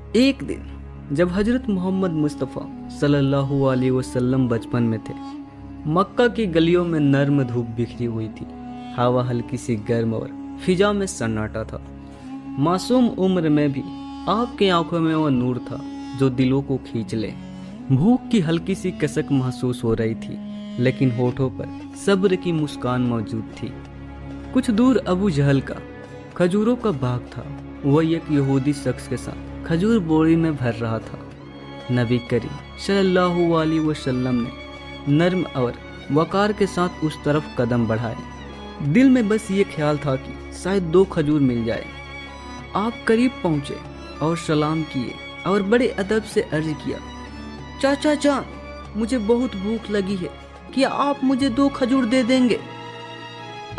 एक दिन जब हजरत मोहम्मद मुस्तफ़ा सल्लल्लाहु अलैहि वसल्लम बचपन में थे, मक्का की गलियों में नर्म धूप बिखरी हुई थी। हवा हल्की सी गर्म और फिजा में सन्नाटा था। मासूम उम्र में भी आपकी आंखों में वो नूर था जो दिलों को खींच ले। भूख की हल्की सी कसक महसूस हो रही थी, लेकिन होठों पर सब्र की मुस्कान मौजूद थी। कुछ दूर अबू जहल का खजूरों का बाग था। वह एक यहूदी शख्स के साथ खजूर बोरी में भर रहा था। नबी करीम सल्लल्लाहु अलैहि वसल्लम ने नर्म और वकार के साथ उस तरफ कदम बढ़ाए। दिल में बस ये ख्याल था कि शायद 2 खजूर मिल जाए। आप करीब पहुंचे और सलाम किए और बड़े अदब से अर्ज किया, चाचा जान, मुझे बहुत भूख लगी है, क्या आप मुझे 2 खजूर दे देंगे?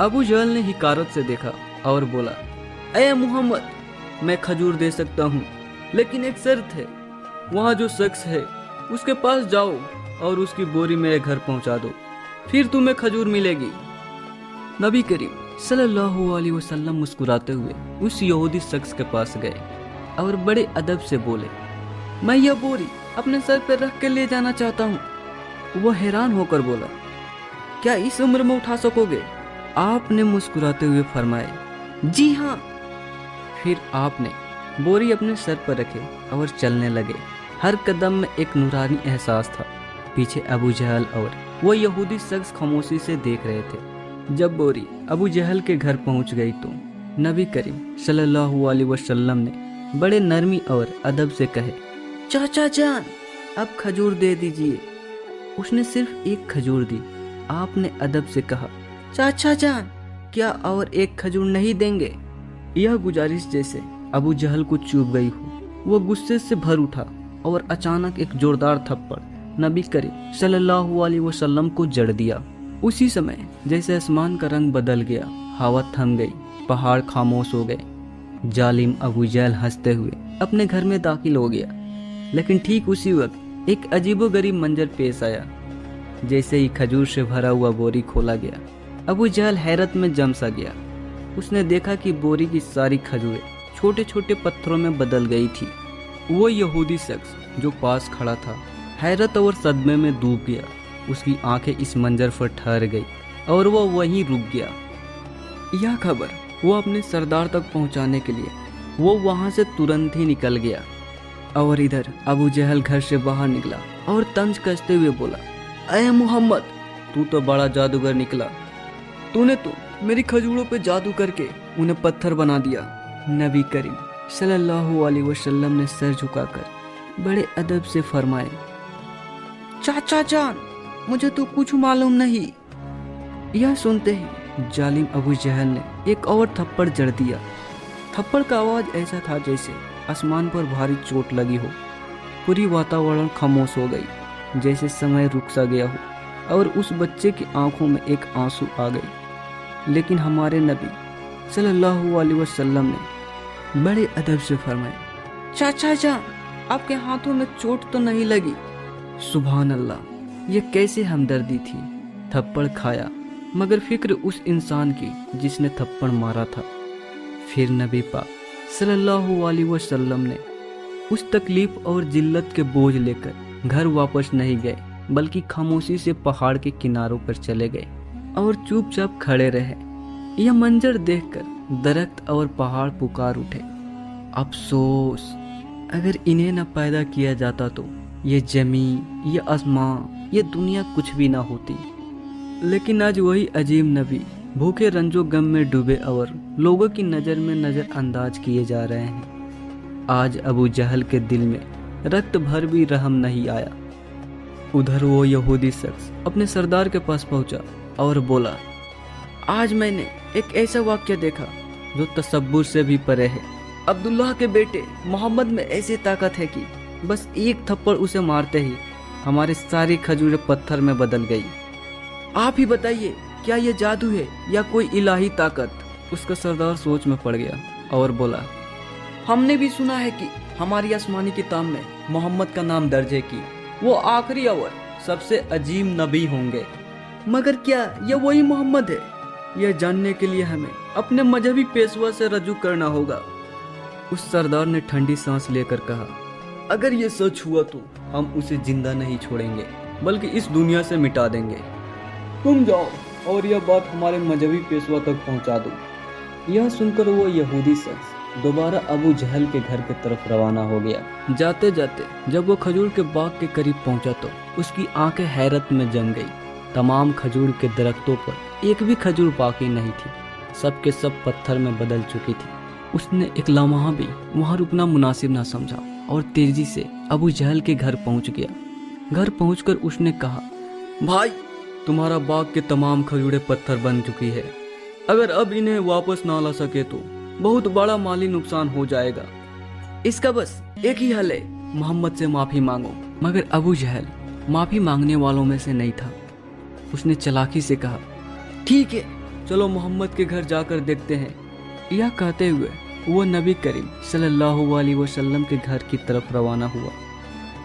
अबू जहल ने हिकारत से देखा और बोला, ऐ मोहम्मद, मैं खजूर दे सकता हूँ, लेकिन एक शर्त है। वहाँ जो शख्स है उसके पास जाओ और उसकी बोरी मेरे घर पहुँचा दो, फिर तुम्हें खजूर मिलेगी। नबी करीम सल्लल्लाहु अलैहि वसल्लम मुस्कुराते हुए उस यहूदी शख्स के पास गए और बड़े अदब से बोले, मैं यह बोरी अपने सर पर रख के ले जाना चाहता हूँ। वह हैरान होकर बोला, क्या इस उम्र में उठा सकोगे? आपने मुस्कुराते हुए फरमाया, जी हाँ। फिर आपने बोरी अपने सर पर रखे और चलने लगे। हर कदम में एक नूरानी एहसास था। पीछे अबू जहल और वो यहूदी शख्स खामोशी से देख रहे थे। जब बोरी अबू जहल के घर पहुंच गई तो नबी करीम सल्लल्लाहु अलैहि वसल्लम ने बड़े नरमी और अदब से कहे, चाचा जान, अब खजूर दे दीजिए। उसने सिर्फ 1 खजूर दी। आपने अदब से कहा, चाचा जान, क्या और 1 खजूर नहीं देंगे? यह गुजारिश जैसे अबू जहल को चुभ गई हो। वो गुस्से से भर उठा और अचानक एक जोरदार थप्पड़ नबी करीम सल्लल्लाहु अलैहि वसल्लम को जड़ दिया। उसी समय जैसे आसमान का रंग बदल गया, हवा थम गई, पहाड़ खामोश हो गए। जालिम अबू जहल हंसते हुए अपने घर में दाखिल हो गया। लेकिन ठीक उसी वक्त एक अजीबोगरीब मंजर पेश आया। जैसे ही खजूर से भरा हुआ बोरी खोला गया, अबू जहल हैरत में जम सा गया। उसने देखा कि बोरी की सारी खजूरें छोटे छोटे पत्थरों में बदल गई थी। वो यहूदी शख्स जो पास खड़ा था हैरत और सदमे में डूब गया। उसकी आंखें इस मंजर पर ठहर गई और वो वहीं रुक गया। यह खबर वो अपने सरदार तक पहुंचाने के लिए वो वहां से तुरंत ही निकल गया। और इधर अबू जहल घर से बाहर निकला और तंज कसते हुए बोला, अय मोहम्मद, तू तो बड़ा जादूगर निकला। तूने तो मेरी खजूरों पे जादू करके उन्हें पत्थर बना दिया। नबी करीम सल्लल्लाहु अलैहि वसल्लम ने सर झुकाकर बड़े अदब से फरमाए, चाचा जान, मुझे तो कुछ मालूम नहीं। यह सुनते ही जालिम अबू जहल ने एक और थप्पड़ जड़ दिया। थप्पड़ का आवाज ऐसा था जैसे आसमान पर भारी चोट लगी हो। पूरी वातावरण खामोश हो गई, जैसे समय रुक सा गया हो और उस बच्चे की आंखों में एक आंसू आ गई। लेकिन हमारे नबी सल्लल्लाहु अलैहि वसल्लम ने बड़े अदब से फरमाया, चाचा जान, आपके हाथों में चोट तो नहीं लगी? सुभान अल्लाह, ये कैसे हमदर्दी थी। थप्पड़ खाया, मगर फिक्र उस इंसान की जिसने थप्पड़ मारा था। फिर नबी पाक सल्लल्लाहु अलैहि वसल्लम ने उस तकलीफ और जिल्लत के बोझ लेकर घर वापस नहीं गए, बल्कि खामोशी से पहाड़ के किनारों पर चले गए और चुपचाप खड़े रहे। यह मंजर देखकर दरख्त और पहाड़ पुकार उठे, अफसोस, अगर इन्हें न पैदा किया जाता तो ये जमीन, ये आसमां, ये दुनिया कुछ भी ना होती। लेकिन आज वही अजीम नबी भूखे रंजो गम में डूबे और लोगों की नज़र में नज़रअंदाज किए जा रहे हैं। आज अबू जहल के दिल में रक्त भर भी रहम नहीं आया। उधर वो यहूदी शख्स अपने सरदार के पास पहुंचा और बोला, आज मैंने एक ऐसा वाक्य देखा जो तसब्बुर से भी परे है। अब्दुल्लाह के बेटे मोहम्मद में ऐसी ताकत है कि बस 1 थप्पड़ उसे मारते ही हमारी सारी खजूरें पत्थर में बदल गई। आप ही बताइए, क्या यह जादू है या कोई इलाही ताकत? उसका सरदार सोच में पड़ गया और बोला, हमने भी सुना है कि हमारी आसमानी किताब में मोहम्मद का नाम दर्ज है कि वो आखिरी और सबसे अजीम नबी होंगे, मगर क्या यह वही मोहम्मद है? यह जानने के लिए हमें अपने मजहबी पेशवा से रजू करना होगा। उस सरदार ने ठंडी सांस लेकर कहा, अगर ये सच हुआ तो हम उसे जिंदा नहीं छोड़ेंगे बल्कि इस दुनिया से मिटा देंगे। तुम जाओ और यह बात हमारे मजहबी पेशवा तक पहुंचा दो। यह सुनकर वो यहूदी शख्स दोबारा अबू जहल के घर की तरफ रवाना हो गया। जाते जाते जब वो खजूर के बाग के करीब पहुंचा तो उसकी आंखें हैरत में जम गई। तमाम खजूर के दरख्तों पर एक भी खजूर बाकी नहीं थी, सब के सब पत्थर में बदल चुकी थी। उसने एक लम्हा भी वहां रुकना मुनासिब ना समझा और तेजी से अबू जहल के घर पहुंच गया। घर पहुंचकर उसने कहा, भाई तुम्हारा बाग के तमाम खजूरें पत्थर बन चुकी है। अगर अब इन्हें वापस ना ला सके तो बहुत बड़ा माली नुकसान हो जाएगा। इसका बस एक ही हल है, मोहम्मद से माफी मांगो। मगर अबू जहल माफी मांगने वालों में से नहीं था। उसने चालाकी से कहा, ठीक है चलो मोहम्मद के घर जाकर देखते हैं। यह कहते हुए वो नबी करीम सल्लल्लाहु अलैहि वसल्लम के घर की तरफ रवाना हुआ।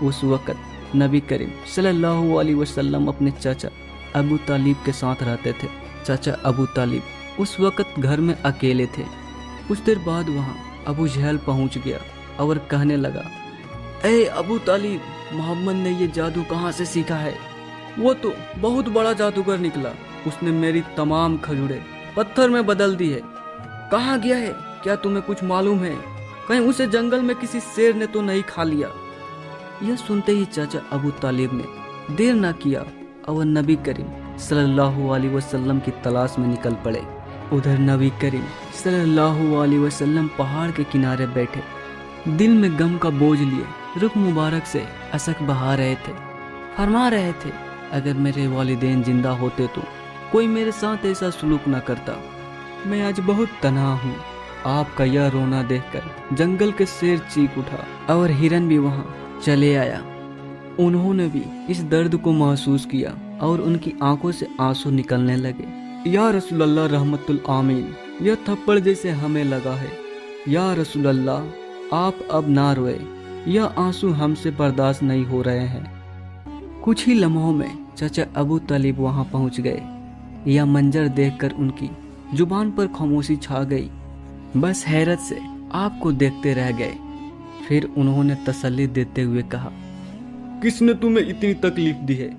उस वक़्त नबी करीम सल्लल्लाहु अलैहि वसल्लम अपने चाचा अबू तालिब के साथ रहते थे। चाचा अबू तालिब उस वक़्त घर में अकेले थे। कुछ देर बाद वहाँ अबू जहल पहुँच गया और कहने लगा, ए अबू तालिब, मोहम्मद ने ये जादू कहाँ से सीखा है? वो तो बहुत बड़ा जादूगर निकला। उसने मेरी तमाम खजूरें पत्थर में बदल दी है। कहाँ गया है? क्या तुम्हें कुछ मालूम है? कहीं उसे जंगल में किसी शेर ने तो नहीं खा लिया? यह सुनते ही चाचा अबू तालिब ने देर न किया और नबी करीम सल्लल्लाहु अलैहि वसल्लम की तलाश में निकल पड़े। उधर नबी करीम सल्लल्लाहु अलैहि वसल्लम पहाड़ के किनारे बैठे दिल में गम का बोझ लिए रुख मुबारक से अशक बहा रहे थे। फरमा रहे थे, अगर मेरे वालिदैन जिंदा होते तो कोई मेरे साथ ऐसा सलूक न करता। मैं आज बहुत तन्हा हूँ। आपका यह रोना देखकर जंगल के शेर चीख उठा और हिरन भी वहाँ चले आया। उन्होंने भी इस दर्द को महसूस किया और उनकी आंखों से आंसू निकलने लगे। या रसूलल्लाह रहमतुल आमीन, यह थप्पड़ जैसे हमें लगा है। या रसूलल्लाह, आप अब ना रोए, यह आंसू हमसे बर्दाश्त नहीं हो रहे हैं। कुछ ही लम्हों में चाचा अबू तालिब वहां पहुंच गए। यह मंजर देखकर उनकी जुबान पर खामोशी छा गई। बस हैरत से आपको देखते रह गए। फिर उन्होंने तसल्ली देते हुए कहा, किसने तुम्हें इतनी तकलीफ दी है?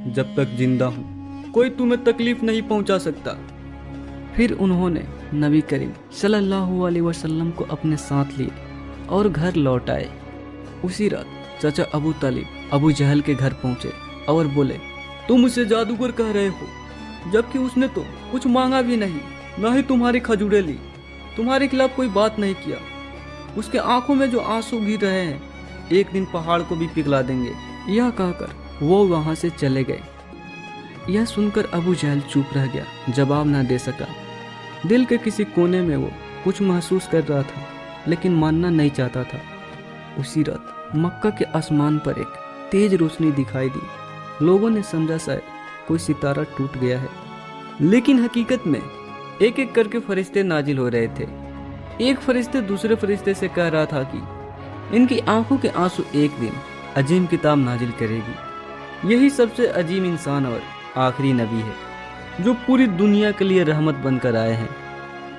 जब तक जिंदा हूँ कोई तुम्हें तकलीफ नहीं पहुंचा सकता। फिर उन्होंने नबी करीम सल्लल्लाहु अलैहि वसल्लम को अपने साथ लिए और घर लौट आए। उसी रात चाचा अबू तालिब अबू जहल के घर पहुंचे और बोले, तुम उसे जादूगर कह रहे हो, जबकि उसने तो कुछ मांगा भी नहीं, न ही तुम्हारी खजूरें ली, तुम्हारे खिलाफ कोई बात नहीं किया। उसके आंखों में जो आंसू गिर रहे हैं, एक दिन पहाड़ को भी पिघला देंगे। यह कहकर वो वहां से चले गए। यह सुनकर अबू जहल चुप रह गया, जवाब न दे सका। दिल के किसी कोने में वो कुछ महसूस कर रहा था, लेकिन मानना नहीं चाहता था। उसी रात मक्का के आसमान पर एक तेज रोशनी दिखाई दी। लोगों ने समझा शायद कोई सितारा टूट गया है, लेकिन हकीकत में एक एक करके फरिश्ते नाजिल हो रहे थे। एक फरिश्ते दूसरे फरिश्ते से कह रहा था कि इनकी आंखों के आंसू एक दिन अजीम किताब नाजिल करेगी। यही सबसे अजीम इंसान और आखिरी नबी है जो पूरी दुनिया के लिए रहमत बनकर आए हैं।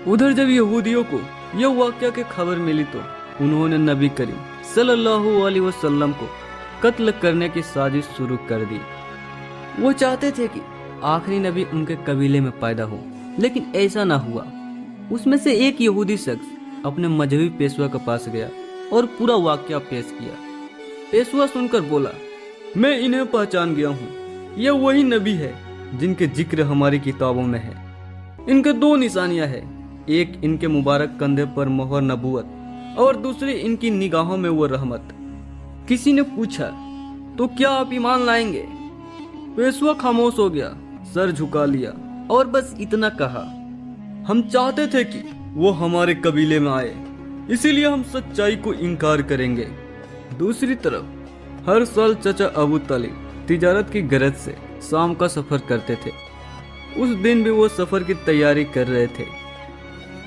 उधर जब यहूदियों को यह वाक़या की खबर मिली तो उन्होंने नबी करीम सल्लल्लाहु अलैहि वसल्लम को कत्ल करने की साजिश शुरू कर दी। वो चाहते थे कि आखिरी नबी उनके कबीले में पैदा हो, लेकिन ऐसा ना हुआ। उसमें से एक यहूदी शख्स अपने मजहबी पेशवा के पास गया और पूरा वाक़या पेश किया। पेशवा सुनकर बोला, मैं इन्हें पहचान गया हूँ, यह वही नबी है जिनके जिक्र हमारी किताबों में है। इनके दो निशानियां हैं, एक इनके मुबारक कंधे पर मोहर नबूवत और दूसरी इनकी निगाहों में वो रहमत। किसी ने पूछा, तो क्या आप ईमान लाएंगे? पेशवा खामोश हो गया, सर झुका लिया और बस इतना कहा, हम चाहते थे कि वो हमारे कबीले में आए, इसीलिए हम सच्चाई को इनकार करेंगे। दूसरी तरफ हर साल चाचा अबू तालिब तिजारत की गरज से शाम का सफर करते थे। उस दिन भी वो सफर की तैयारी कर रहे थे।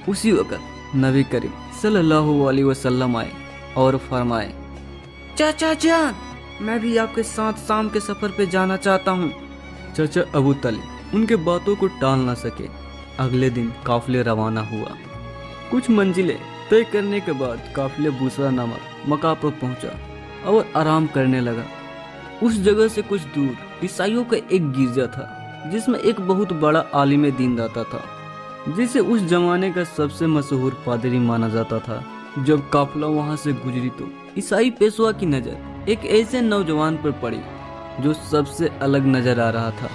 उसी वक्त नबी करीम सल्लल्लाहु अलैहि वसल्लम आए और फरमाए, चाचा जान, मैं भी आपके साथ शाम के सफर पे जाना चाहता हूँ। चाचा अबू तालिब उनके बातों को टाल ना सके। अगले दिन काफिले रवाना हुआ। कुछ मंजिलें तय करने के बाद काफिले बूसरा नामक मकाम पर पहुंचा। और आराम करने लगा। उस जगह से कुछ दूर ईसाइयों का एक गिरजा था जिसमें एक बहुत बड़ा आलिम दीन रहता था, जिसे उस जमाने का सबसे मशहूर पादरी माना जाता था। जब काफिला वहां से गुजरी तो ईसाई पेशवा की नजर एक ऐसे नौजवान पर पड़ी जो सबसे अलग नजर आ रहा था।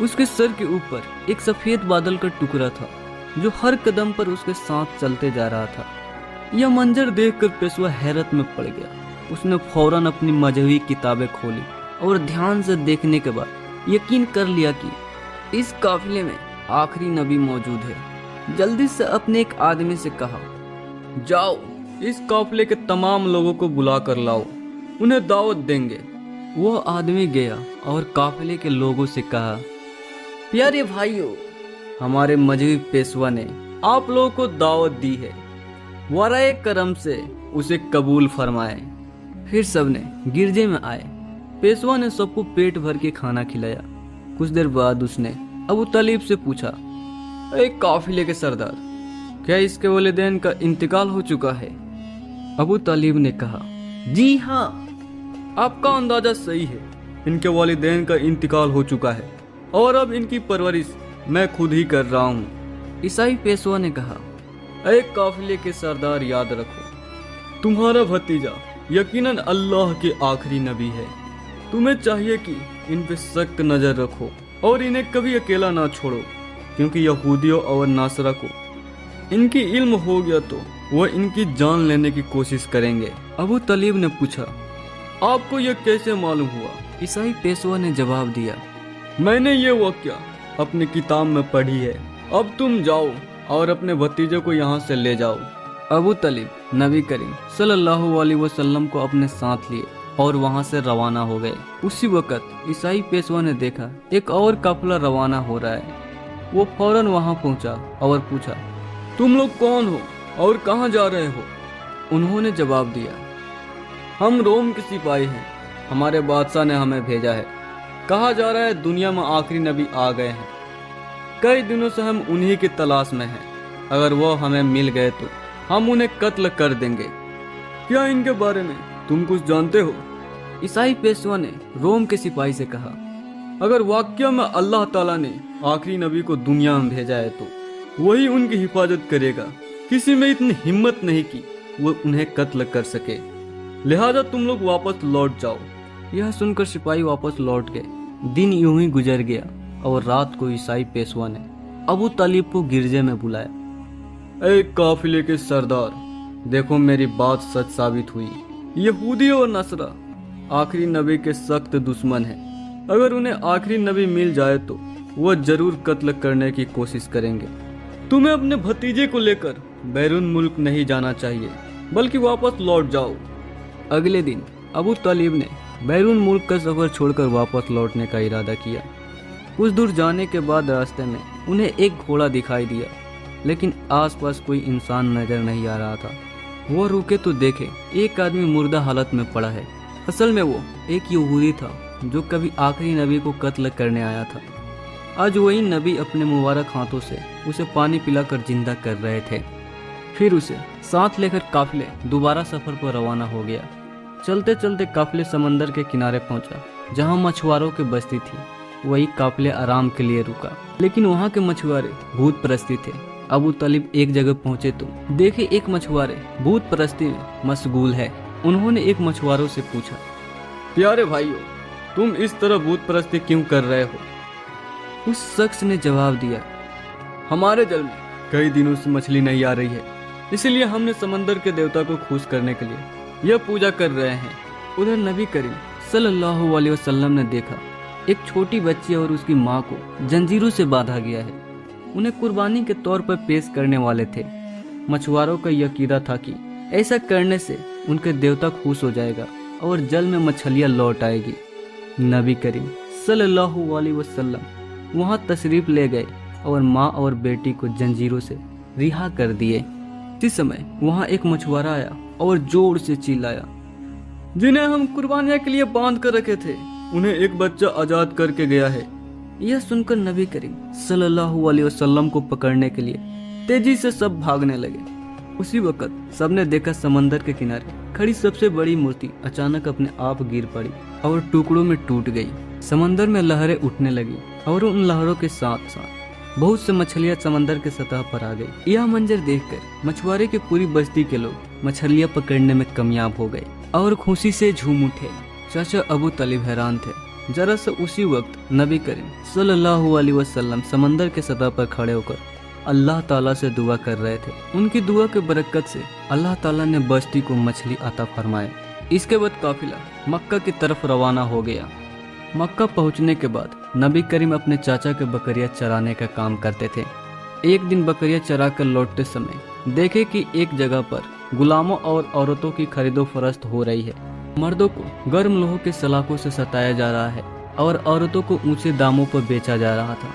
उसके सर के ऊपर एक सफेद बादल का टुकड़ा था जो हर कदम पर उसके साथ चलते जा रहा था। यह मंजर देखकर पेशवा हैरत में पड़ गया। उसने फौरन अपनी मजहबी किताबें खोली और ध्यान से देखने के बाद यकीन कर लिया कि इस काफिले में आखिरी नबी मौजूद है। जल्दी से अपने एक आदमी से कहा, जाओ इस काफिले के तमाम लोगों को बुला कर लाओ, उन्हें दावत देंगे। वह आदमी गया और काफिले के लोगों से कहा, प्यारे भाइयों, हमारे मजहबी पेशवा ने आप लोगों को दावत दी है, वराए करम से उसे कबूल फरमाए। फिर सबने गिरजे में आए। पेशवा ने सबको पेट भर के खाना खिलाया। कुछ देर बाद उसने अबू तालिब से पूछा, एक काफिले के सरदार, क्या इसके वालिदैन का इंतकाल हो चुका है? अबू तालिब ने कहा, जी हाँ, आपका अंदाजा सही है। इनके वालिदैन का इंतकाल हो चुका है और अब इनकी परवरिश मैं खुद ही कर रहा हूँ। ईसाई पेशवा ने कहा, एक काफिले के सरदार, याद रखो तुम्हारा भतीजा यकीनन अल्लाह के आखिरी नबी है। तुम्हें चाहिए कि इन पे सख्त नजर रखो और इन्हें कभी अकेला ना छोड़ो, क्योंकि यहूदियों और नासरा को इनकी इल्म हो गया तो वह इनकी जान लेने की कोशिश करेंगे। अबू तालिब ने पूछा, आपको यह कैसे मालूम हुआ? ईसाई पेशवा ने जवाब दिया, मैंने ये वाक़या अपनी किताब में पढ़ी है। अब तुम जाओ और अपने भतीजे को यहाँ से ले जाओ। अबू तालिब नबी करीम सल्लल्लाहु अलैहि वसल्लम को अपने साथ लिए और वहाँ से रवाना हो गए। उसी वक्त ईसाई पेशवा ने देखा एक और काफिला रवाना हो रहा है। वो फौरन वहाँ पहुँचा और पूछा, तुम लोग कौन हो और कहाँ जा रहे हो? उन्होंने जवाब दिया, हम रोम के सिपाही हैं, हमारे बादशाह ने हमें भेजा है। कहा जा रहा है दुनिया में आखिरी नबी आ गए हैं। कई दिनों से हम उन्हीं की तलाश में हैं। अगर वो हमें मिल गए तो हम उन्हें कत्ल कर देंगे। क्या इनके बारे में तुम कुछ जानते हो? ईसाई पेशवा ने रोम के सिपाही से कहा, अगर वाकई में अल्लाह ताला ने आखिरी नबी को दुनिया में भेजा है तो वही उनकी हिफाजत करेगा। किसी में इतनी हिम्मत नहीं कि वो उन्हें कत्ल कर सके, लिहाजा तुम लोग वापस लौट जाओ। यह सुनकर सिपाही वापस लौट गए। दिन यूं ही गुजर गया और रात को ईसाई पेशवा ने अबू तालिब को गिरजे में बुलाया। एक काफिले के सरदार, देखो मेरी बात सच साबित हुई। यहूदी और नसरा आखिरी नबी के सख्त दुश्मन हैं। अगर उन्हें आखिरी नबी मिल जाए तो वह जरूर कत्ल करने की कोशिश करेंगे। तुम्हें अपने भतीजे को लेकर बैरून मुल्क नहीं जाना चाहिए, बल्कि वापस लौट जाओ। अगले दिन अबू तालिब ने बैरून मुल्क का सफर छोड़कर वापस लौटने का इरादा किया। कुछ दूर जाने के बाद रास्ते में उन्हें एक घोड़ा दिखाई दिया, लेकिन आसपास कोई इंसान नजर नहीं आ रहा था। वो रुके तो देखे एक आदमी मुर्दा हालत में पड़ा है। असल में वो एक यहूदी था जो कभी आखिरी नबी को कत्ल करने आया था। आज वही नबी अपने मुबारक हाथों से उसे पानी पिलाकर जिंदा कर रहे थे। फिर उसे साथ लेकर काफिले दोबारा सफर पर रवाना हो गया। चलते चलते काफिले समंदर के किनारे पहुंचा, जहां मछुआरों की बस्ती थी। वही काफिले आराम के लिए रुका, लेकिन वहां के मछुआरे भूत परस्ती थे। अबू तालिब एक जगह पहुंचे तो देखे एक मछुआरे भूत परस्ती में मशगूल है। उन्होंने एक मछुआरों से पूछा, प्यारे भाइयों, तुम इस तरह भूत परस्ती क्यों कर रहे हो? उस शख्स ने जवाब दिया, हमारे जल में कई दिनों से मछली नहीं आ रही है, इसलिए हमने समंदर के देवता को खुश करने के लिए यह पूजा कर रहे हैं। उधर नबी करीम सल्लल्लाहु अलैहि वसल्लम ने देखा एक छोटी बच्ची और उसकी माँ को जंजीरों से बांधा गया है। उन्हें कुर्बानी के तौर पर पेश करने वाले थे। मछुआरों का यह कीदा था कि ऐसा करने से उनके देवता खुश हो जाएगा और जल में मछलियाँ लौट आएगी। नबी करीम सल्लल्लाहु अलैहि वसल्लम वहाँ तशरीफ ले गए और माँ और बेटी को जंजीरों से रिहा कर दिए। इसी समय वहाँ एक मछुआरा आया और जोर से चिल्लाया, जिन्हें हम कुर्बानियाँ के लिए बांध कर रखे थे, उन्हें एक बच्चा आजाद करके गया है। यह सुनकर नबी करीम सल्लल्लाहु अलैहि वसल्लम को पकड़ने के लिए तेजी से सब भागने लगे। उसी वक्त सबने देखा समंदर के किनारे खड़ी सबसे बड़ी मूर्ति अचानक अपने आप गिर पड़ी और टुकड़ों में टूट गई। समंदर में लहरें उठने लगी और उन लहरों के साथ साथ बहुत से मछलियां समंदर के सतह पर आ गई। यह मंजर देखकर मछुआरे की पूरी बस्ती के लोग मछलियां पकड़ने में कामयाब हो गए और खुशी से झूम उठे। चाचा अबू तालिब हैरान थे। जरा से उसी वक्त नबी करीम सल्लल्लाहु अलैहि वसल्लम समंदर के सतह पर खड़े होकर अल्लाह ताला से दुआ कर रहे थे। उनकी दुआ के बरकत से अल्लाह ताला ने बस्ती को मछली अता फरमाए। इसके बाद काफिला मक्का की तरफ रवाना हो गया। मक्का पहुंचने के बाद नबी करीम अपने चाचा के बकरियां चराने का काम करते थे। एक दिन बकरियां चरा कर लौटते समय देखे कि एक जगह पर गुलामों और औरतों की खरीदो फरोख्त हो रही है। मर्दों को गर्म लोहों के सलाखों से सताया जा रहा है और औरतों को ऊंचे दामों पर बेचा जा रहा था।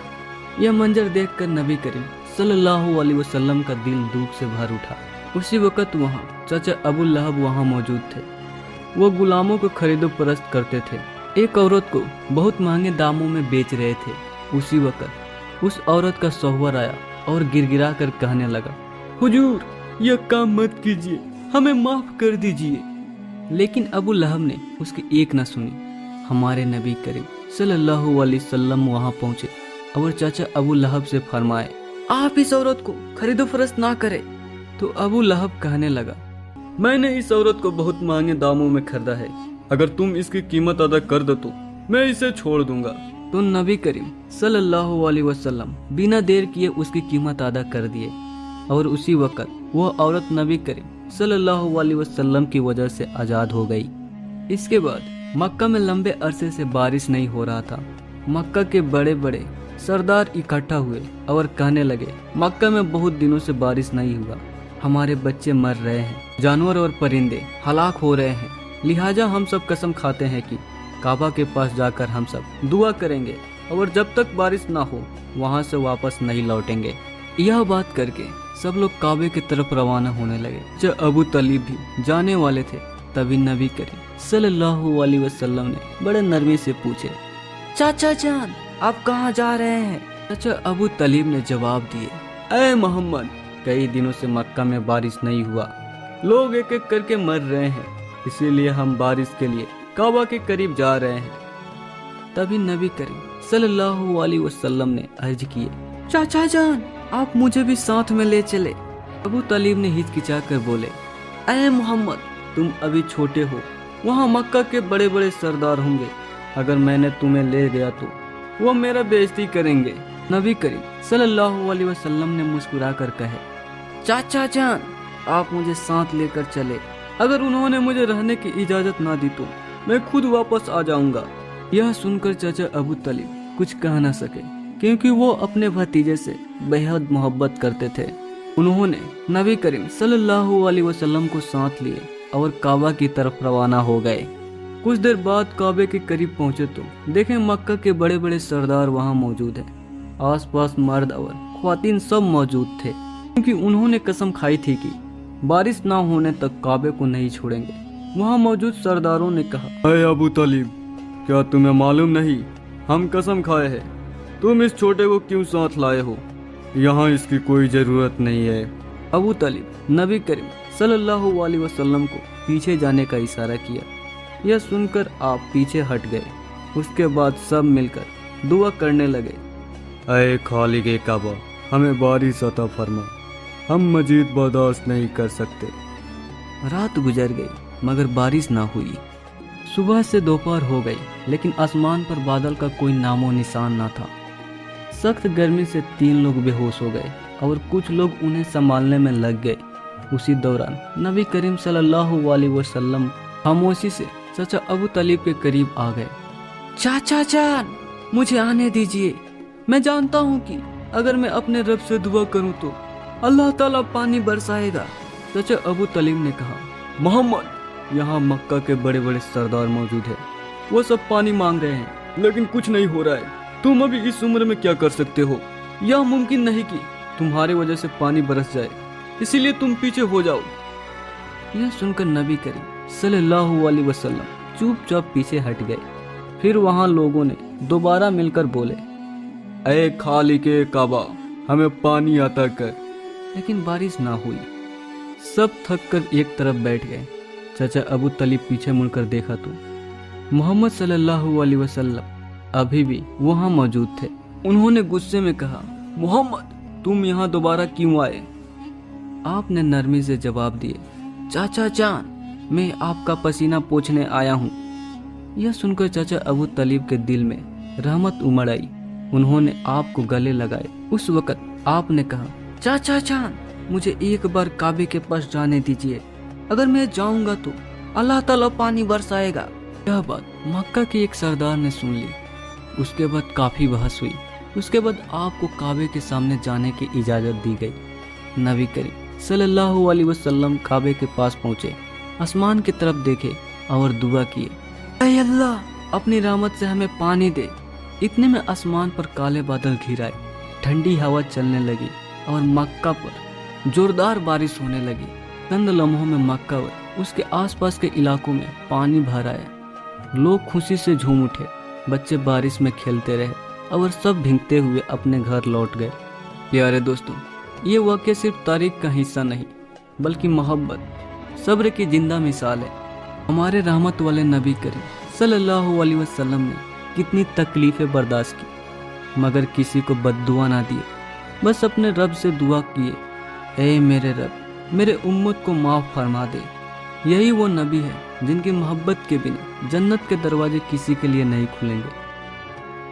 यह मंजर देखकर नबी करीम सल्लल्लाहु अलैहि वसल्लम का दिल दुख से भर उठा। उसी वक्त वहाँ चाचा अबू लहब वहाँ मौजूद थे। वो गुलामों को खरीदो फरोख्त करते थे। एक औरत को बहुत महंगे दामों में बेच रहे थे। उसी वक्त उस औरत का शौहर आया और गिड़गिड़ा कर कहने लगा, हुजूर, यह काम मत कीजिए, हमें माफ कर दीजिए। लेकिन अबू लहब ने उसकी एक न सुनी। हमारे नबी करीम सल्लल्लाहु अलैहि वसल्लम वहाँ पहुँचे और चाचा अबू लहब से फरमाए, आप इस औरत को खरीदो फरोख्त ना करें। तो अबू लहब कहने लगा, मैंने इस औरत को बहुत महंगे दामों में खरीदा है, अगर तुम इसकी कीमत अदा कर दो तो मैं इसे छोड़ दूंगा। तो नबी करीम सल्लल्लाहु अलैहि वसल्लम बिना देर किए उसकी कीमत अदा कर दिए और उसी वक्त वह औरत नबी करीम सल्लल्लाहु अलैहि वसल्लम की वजह से आजाद हो गई। इसके बाद मक्का में लंबे अरसे से बारिश नहीं हो रहा था। मक्का के बड़े बड़े सरदार इकट्ठा हुए और कहने लगे, मक्का में बहुत दिनों से बारिश नहीं हुआ, हमारे बच्चे मर रहे हैं, जानवर और परिंदे हलाक हो रहे हैं, लिहाजा हम सब कसम खाते हैं कि काबा के पास जाकर हम सब दुआ करेंगे और जब तक बारिश ना हो वहाँ से वापस नहीं लौटेंगे। यह बात करके सब लोग काबे की तरफ रवाना होने लगे। जब अबू तालिब भी जाने वाले थे तभी नबी करीम सल्लल्लाहु अलैहि वसल्लम ने बड़े नरमी से पूछे, चाचा जान, आप कहाँ जा रहे हैं? चाचा अबू तालिब ने जवाब दिए, ऐ मोहम्मद, कई दिनों से मक्का में बारिश नहीं हुआ, लोग एक एक करके मर रहे हैं, इसीलिए हम बारिश के लिए काबा के करीब जा रहे हैं। तभी नबी करीम सल्लल्लाहु अलैहि वसल्लम ने अर्ज किए, चाचा जान, आप मुझे भी साथ में ले चले। अबू तालिब ने हिचकिचा कर बोले, ऐ मोहम्मद, तुम अभी छोटे हो, वहाँ मक्का के बड़े बड़े सरदार होंगे, अगर मैंने तुम्हें ले गया तो वो मेरा बेइज्जती करेंगे। नबी करीम सल्लल्लाहु अलैहि वसल्लम ने मुस्कुरा कर कहे, चाचा जान, आप मुझे साथ लेकर चले, अगर उन्होंने मुझे रहने की इजाजत ना दी तो मैं खुद वापस आ जाऊंगा। यह सुनकर चाचा अबू तालिब कुछ कह न सके, क्योंकि वो अपने भतीजे से बेहद मोहब्बत करते थे। उन्होंने नबी करीम सल्लल्लाहु अलैहि वसल्लम को साथ लिए और काबा की तरफ रवाना हो गए। कुछ देर बाद काबे के करीब पहुंचे तो देखें मक्का के बड़े बड़े सरदार वहां मौजूद हैं। आसपास मर्द और ख्वातीन सब मौजूद थे, क्योंकि उन्होंने कसम खाई थी कि बारिश ना होने तक काबे को नहीं छोड़ेंगे। वहां मौजूद सरदारों ने कहा, अरे अबू तालिब, क्या तुम्हें मालूम नहीं, हम कसम खाए हैं, तुम इस छोटे को क्यों साथ लाए हो? यहाँ इसकी कोई जरूरत नहीं है। अबू तालिब नबी करीम सल्लल्लाहु अलैहि वसल्लम को पीछे जाने का इशारा किया। यह सुनकर आप पीछे हट गए। उसके बाद सब मिलकर दुआ करने लगे, ऐ खालिक़े काबा, हमें बारिश अता फरमा, हम मजीद बर्दाश्त नहीं कर सकते। रात गुजर गई मगर बारिश ना हुई। सुबह से दोपहर हो गई, लेकिन आसमान पर बादल का कोई नामो निशान ना था। सख्त गर्मी से 3 लोग बेहोश हो गए और कुछ लोग उन्हें संभालने में लग गए। उसी दौरान नबी करीम सल्लल्लाहु अलैहि वसल्लम खामोशी से चाचा अबू तालिब के करीब आ गए। चाचा जान, मुझे आने दीजिए, मैं जानता हूँ कि अगर मैं अपने रब से दुआ करूँ तो अल्लाह ताला पानी बरसाएगा। चाचा अबू तालिब ने कहा, मोहम्मद, यहाँ मक्का के बड़े बड़े सरदार मौजूद है, वो सब पानी मांग रहे हैं, लेकिन कुछ नहीं हो रहा है। तुम अभी इस उम्र में क्या कर सकते हो? यह मुमकिन नहीं कि तुम्हारी वजह से पानी बरस जाए, इसीलिए तुम पीछे हो जाओ। यह सुनकर नबी करीम सल्लल्लाहु अलैहि वसल्लम चुपचाप पीछे हट गए। फिर वहाँ लोगों ने दोबारा मिलकर बोले, ऐ खालिक़े काबा, हमें पानी अता कर। लेकिन बारिश ना हुई। सब थक कर एक तरफ बैठ गए। चाचा अबू तलीब पीछे मुड़कर देखा तो मोहम्मद सल्लल्लाहु अलैहि वसल्लम अभी भी वहां मौजूद थे। उन्होंने गुस्से में कहा, मोहम्मद तुम यहाँ दोबारा क्यों आए? आपने नरमी से जवाब दिए, चाचा जान मैं आपका पसीना पोंछने आया हूँ। यह सुनकर चाचा अबू तलीब के दिल में रहमत उमड़ आई। उन्होंने आपको गले लगाए। उस वक्त आपने कहा, चाचा जान मुझे एक बार काबे के पास जाने दीजिए, अगर मैं जाऊंगा तो अल्लाह ताला पानी बरसाएगा। यह बात मक्का के एक सरदार ने सुन ली। उसके बाद काफी बहस हुई। उसके बाद आपको काबे के सामने जाने की इजाजत दी गई। नबी करीम सल्लल्लाहु अलैहि वसल्लम काबे के पास पहुंचे, आसमान की तरफ देखे और दुआ किए, ऐ अल्लाह अपनी रहमत से हमें पानी दे। इतने में आसमान पर काले बादल घिर आए, ठंडी हवा चलने लगी और मक्का पर जोरदार बारिश होने लगी। चंद लम्हों में मक्का और उसके आसपास के इलाकों में पानी भर आया। लोग खुशी से झूम उठे, बच्चे बारिश में खेलते रहे और सब भीगते हुए अपने घर लौट गए। प्यारे दोस्तों, ये वाक़या सिर्फ तारीख का हिस्सा नहीं बल्कि मोहब्बत, सब्र की जिंदा मिसाल है। हमारे रहमत वाले नबी करीम सल्लल्लाहु अलैहि वसल्लम ने कितनी तकलीफ़ें बर्दाश्त की मगर किसी को बद्दुआ ना दिए, बस अपने रब से दुआ किए, ऐ मेरे रब मेरे उम्मत को माफ़ फरमा दे। यही वो नबी है जिनकी मोहब्बत के बिना जन्नत के दरवाजे किसी के लिए नहीं खुलेंगे।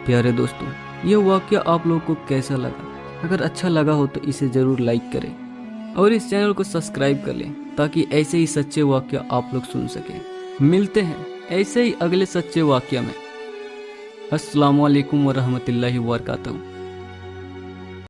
प्यारे दोस्तों, ये वाक़या आप लोगों को कैसा लगा? अगर अच्छा लगा हो तो इसे ज़रूर लाइक करें और इस चैनल को सब्सक्राइब कर लें ताकि ऐसे ही सच्चे वाक़या आप लोग सुन सकें। मिलते हैं ऐसे ही अगले सच्चे वाक़या में। अस्सलामु अलैकुम व रहमतुल्लाहि व बरकातहू।